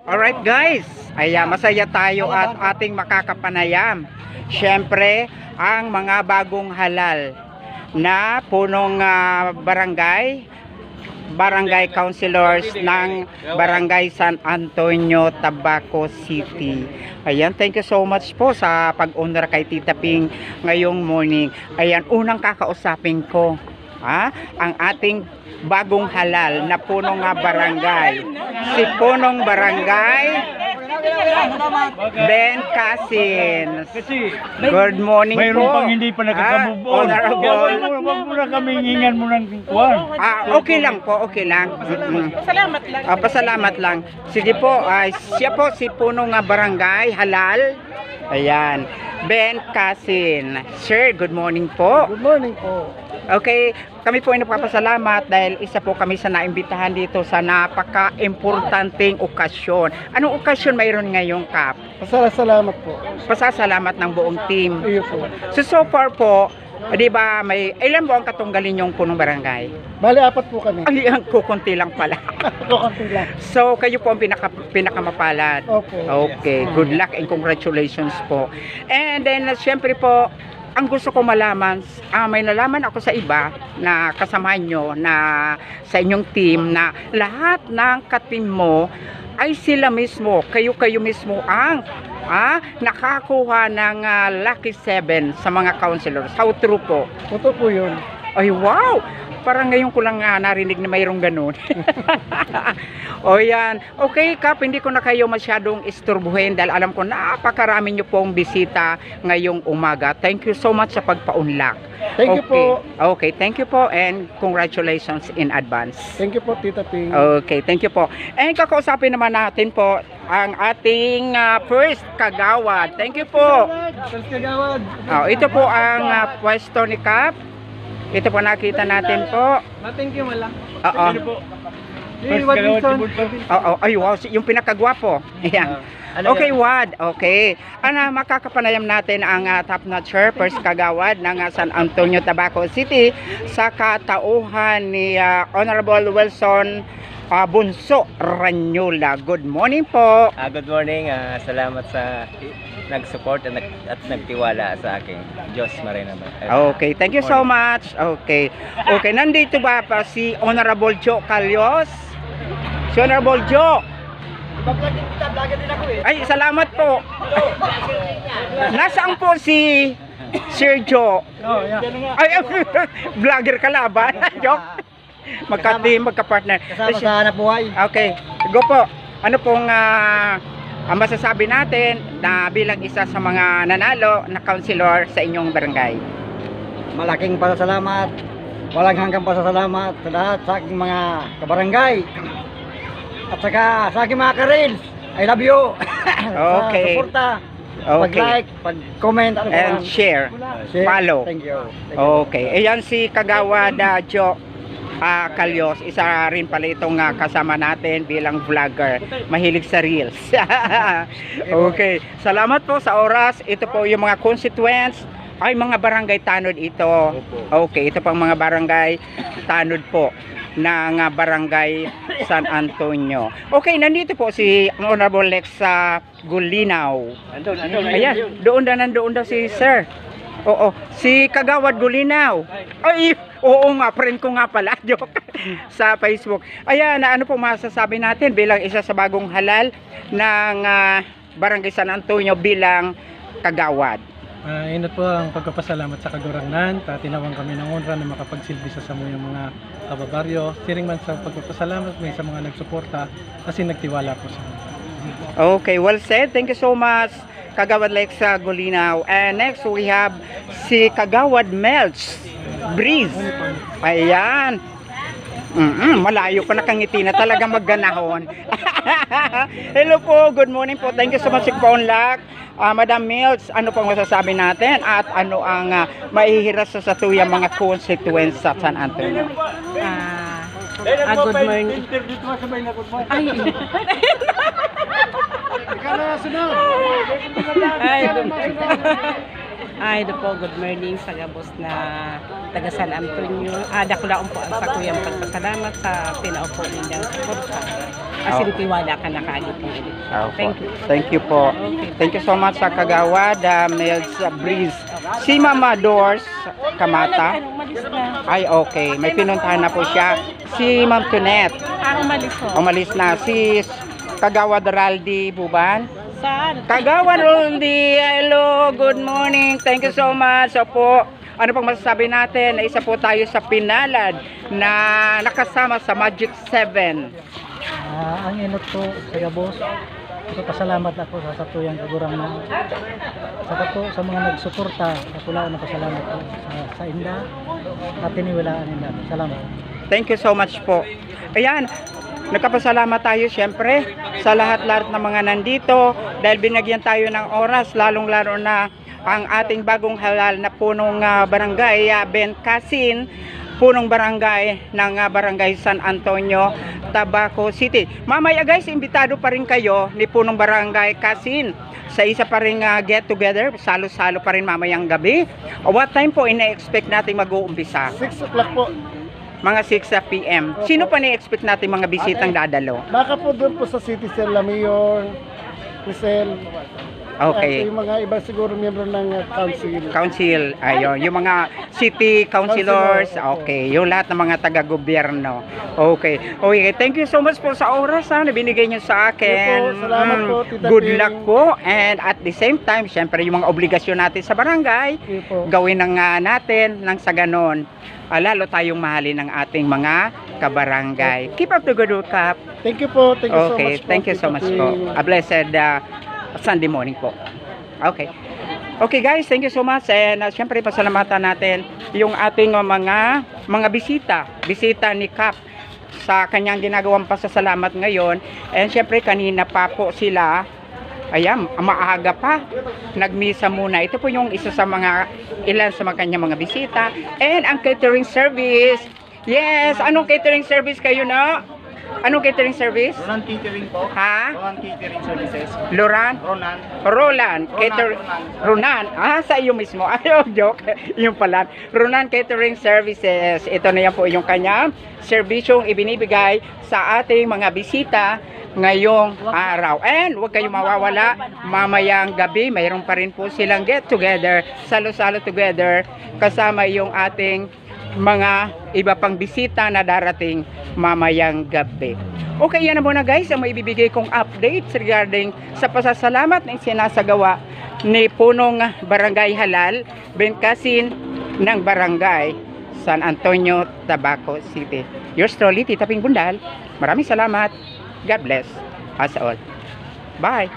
Alright guys, masaya tayo at ating makakapanayam. Siyempre, ang mga bagong halal na punong barangay councilors ng Barangay San Antonio, Tabaco City. Ayan, thank you so much po sa pag-honor kay Tita Ping ngayong morning. Ayan, unang kakausapin ko ang ating bagong halal na punong barangay. Si punong barangay Ben Casin. Good morning po. Mayroon pang hindi pa nakaka-move on. Honorable. Huwag mo na kami hingan mo ng kuwan. Okay lang po, okay lang. Salamat lang. Pasalamat lang. Sige po, siya po si punong barangay halal. Ayan, Ben Casin. Sir, good morning po. Good morning po. Okay, kami po ay nagpapasalamat dahil isa po kami sa naimbitahan dito sa napaka-importanteng okasyon. Anong okasyon mayroon ngayong Kap? Pasalamat po. Pasasalamat ng buong team. Iyo po. So far po, di ba may ilan po ang katunggalin yung punong barangay? Bali, 4 po kami. Ang kukunti lang pala. Kukunti lang. So kayo po ang pinakamapalad. Opo. Okay, good luck and congratulations po. And then syempre po, ang gusto ko malaman, may nalaman ako sa iba na kasamahan nyo na sa inyong team na lahat ng katim mo ay sila mismo, kayo mismo ang nakakuha ng Lucky 7 sa mga councilors. How true po? Totoo po yun. Ay wow! Parang ngayon ko lang narinig na mayroong ganun. O yan. Okay, Kap, hindi ko na kayo masyadong isturbuhin dahil alam ko napakarami nyo pong bisita ngayong umaga. Thank you so much sa pagpaunlak. Thank you po. Okay, thank you po and congratulations in advance. Thank you po, Tita Ping. Okay, thank you po. And kakausapin naman natin po ang ating first kagawad. Thank you po. First kagawad. Ito po ang pwesto ni Kap. Ito po nakita natin po. Thank you, malang. Oo. First kagawad. Ay wow, yung pinakagwapo. Ayan. Okay, Wad. Okay. Makakapanayam natin ang top notcher, first kagawad ng San Antonio, Tabaco City sa katauhan ni Honorable Wilson Bunso Ranyola. Good morning po. Good morning. Salamat sa nag-support at nagtiwala sa akin. Diyos Marina. Okay, thank you so much. Okay. Okay, nandito ba pa si Honorable Joe Calyos? Si Honorable Joe. Ay, salamat po. Nasaan po si Sir Joe? Ay, vlogger ka laban. Joke. Magka-team, magka-partner. Kasama sa hanap buhay. Okay, go po. Ano pong ang masasabi natin na bilang isa sa mga nanalo na councilor sa inyong barangay? Malaking pasasalamat. Walang hanggang pasasalamat sa lahat sa aking mga kabarangay. At saka sa aking mga ka-rails. I love you. Okay. Sa suporta. Okay. Pag-like, pag-comment, ano And share. Share. Follow. Thank you. Okay. Ayan si Kagawad Joe Calyos. Isa rin pala itong kasama natin bilang vlogger. Mahilig sa reels. Okay. Salamat po sa oras. Ito po yung mga constituents. Ay, mga barangay tanod ito. Okay. Ito pang mga barangay tanod po ng barangay San Antonio. Okay, nandito po si Honorable Lexa Gulinaw. Ayan, nandoon daw si Sir. Oo, si Kagawad Gulinaw. Ay, oo nga, friend ko nga pala. Joke. Sa Facebook. Ayan, ano po masasabi natin bilang isa sa bagong halal ng Barangay San Antonio bilang Kagawad? Inot po ang pagpapasalamat sa kagurangnan. Tinawang kami ng honra na makapagsilbi sa samuyang mga kababaryo. Siring man sa pagpapasalamat may sa mga nagsuporta kasi nagtiwala po sa amin. Okay, well said. Thank you so much, Kagawad Lexa Gulinaw. And next we have si Kagawad Melch Breeze. Ayan. Malayo ko nakangiti na talaga magganahon. Hello po, good morning po. Thank you so much for unlock. Madam Mills, ano pong masasabi natin at ano ang maihiras sa satuyang mga constituents sa San Antonio? Good morning. Ay, Ay, do po, good morning sa gabos na taga San Antonio. Dakulaon po ang sa kuyang pagpasalamat sa pinaupo ninyang suporta. Asin tiwala ka na kaagit po. Thank you. Thank you po. Thank you so much sa Kagawad, Mills Breeze. Si Mama Doors Kamata. Umalis na. Ay, okay. May pinuntahan na po siya. Si Ma'am Tunet. Umalis po. Umalis na. Si Kagawad Raldi Buban. Saan? Kagawad Raldi, hello, good morning. Thank you so much. So po, ano pang masasabi natin? Isa po tayo sa pinalad na nakasama sa Magic 7. Ang inot ko sa gabos. Pasalamat ako sa satuyang kagurang na sa mga nagsuporta. Wala na pasalamat ko sa inda at tiniwalaan nila. Salamat. Thank you so much po. Ayan, nagkapasalamat tayo siyempre sa lahat-lahat ng mga nandito dahil binagyan tayo ng oras, lalong-lalo na ang ating bagong halal na punong barangay, Ben Casin, punong barangay ng barangay San Antonio, Tabaco City. Mamaya guys, imbitado pa rin kayo ni punong barangay Casin sa isa pa rin get together, salo-salo pa rin mamayang gabi. What time po ina-expect natin mag-uumpisa? 6 o'clock po. Mga 6 p.m. Sino pa ni-expect natin mga bisitang dadalo? Baka po doon po sa City Cell, La Mayor, Rizal. Okay. Yung mga ibang siguro miyembro ng council. Council, ayun, yung mga city councilors, okay, yung lahat ng mga taga-gobyerno. Okay. Okay, thank you so much po sa oras na binigay niyo sa akin. Opo, salamat po, Tita Good Ping. luck po, and at the same time, syempre yung mga obligasyon natin sa barangay, Okay po. gawin ng natin nang sa ganon. Lalo tayong mahalin ng ating mga kabarangay. Keep up the good work, Kap. Thank you po. Thank you so Okay, much po. thank you so Tita much po. Ping. A blessed Sunday morning po. Okay. Okay guys, thank you so much. And syempre pasalamatan natin yung ating mga bisita ni Kap sa kanyang ginagawang pasasalamat ngayon. And syempre kanina pa po sila, ayan, maaga pa, nagmisa muna. Ito po yung isa sa ilan sa kanyang mga bisita. And ang catering service, yes, anong catering service kayo na? Anong catering service? Ronan Catering po. Ha? Ronan Catering Services. Loran? Ronan. Roland Catering. Ronan. Sa iyo mismo. Ayaw, joke. Yung pala. Ronan Catering Services. Ito na yan po yung kanya serbisyong ibinibigay sa ating mga bisita ngayong araw. And huwag kayong mawawala, mamayang gabi, mayroon pa rin po silang get together, salo-salo together, kasama yung ating mga iba pang bisita na darating mamayang gabi. Okay, yan na muna guys ang maibibigay kong updates regarding sa pasasalamat na sinasagawa ni punong Barangay Halal, Ben Casin ng Barangay San Antonio, Tabaco City. Yours truly, Tita Ping Bundal. Maraming salamat. God bless us all. Bye!